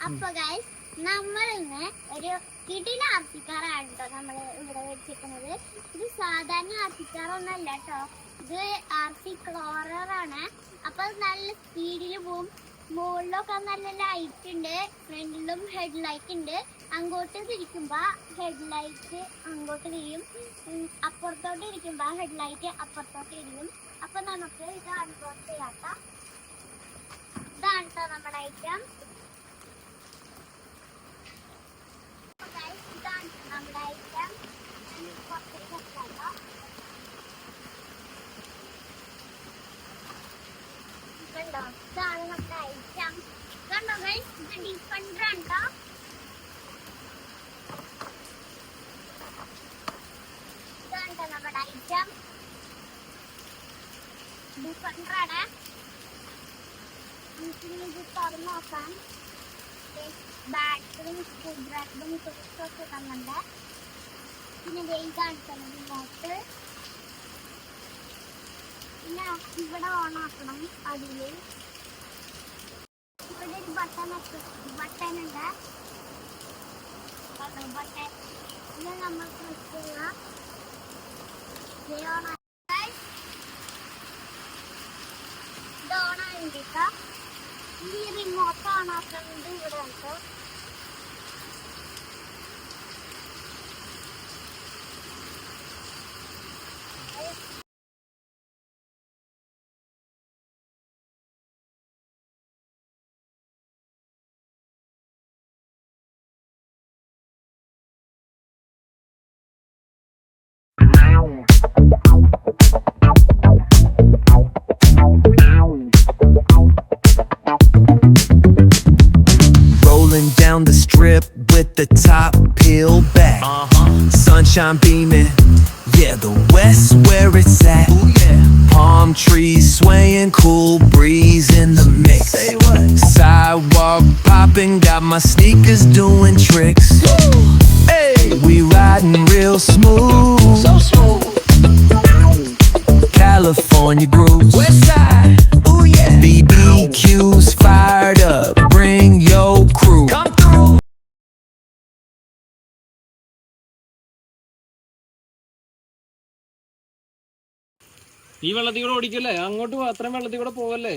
അപ്പൊ ഗൈസ് നമ്മൾ ഇന്ന് ഒരു കിടില ആർത്തിക്കാറാണ് കേട്ടോ നമ്മൾ ഇവിടെ വെച്ചിരിക്കുന്നത്. ഇത് സാധാരണ ആർത്തിക്കാറൊന്നല്ല കേട്ടോ, ഇത് ആർത്തി ക്ലോറർ ആണ്. അപ്പൊ നല്ല സ്പീഡിൽ പോവും. മുകളിലൊക്കെ നല്ല ലൈറ്റ് ഉണ്ട്, ഫ്രണ്ടിലും ഹെഡ് ലൈറ്റ് ഉണ്ട്. അങ്ങോട്ട് തിരിക്കുമ്പോ ഹെഡ് ലൈറ്റ് അങ്ങോട്ട് തിരിയും, അപ്പുറത്തോട്ട് ഇരിക്കുമ്പോ ഹെഡ് ലൈറ്റ് അപ്പുറത്തോട്ട് ഇരിക്കും. അപ്പൊ നമുക്ക് ഇത് അൺബോക്സ് ചെയ്യാം. ഇതാണ് കേട്ടോ നമ്മുടെ ഐറ്റം. നമ്മുടെ ഐറ്റം കണ്ടോ, ഇതാണ് നമ്മുടെ ഐറ്റം. കണ്ടോ ഗൈസ്, ഇത് ഡിഫൻഡർ ഉണ്ടോ. ഇതാണ് നമ്മുടെ ഐറ്റം, ഡിഫൻഡർ ആണ്. ഇത് തുറന്ന് നോക്കാം. ബാറ്ററിയും സ്ക്രൂ ഡ്രൈവറും ഒക്കെ തന്നുണ്ട്. പിന്നെ വെയിലാണ് റിമോട്ട്. പിന്നെ ഇവിടെ ഓൺ ആക്കണം. അതില് ഇവിടെ ഒരു ബട്ടൺ ഉണ്ട്. ബട്ടൺ ഇത് നമ്മൾ പ്രസ് ചെയ്യുക. ഇത് ഓൺ ആയിരിക്കാം. ഈ റിമോട്ട് ഓൺ ആക്കുന്നത് ഇവിടെ ഉണ്ട്. Rolling down the strip with the top peeled back. Sunshine beaming, yeah, the west where it's at. Ooh, yeah. Palm trees swaying, cool breeze in the mix. Say what? Sidewalk popping, got my sneakers doing tricks. Woo. Hey, we riding real smooth, so smooth. California grooves, west side, ooh yeah. BBQs fired up, bring your crew. Come through. ഈ വെള്ളത്തിൽ കൂടെ ഓടിക്കല്ലേ, അങ്ങോട്ട് അത്രയും വെള്ളത്തിൽ കൂടെ പോവല്ലേ.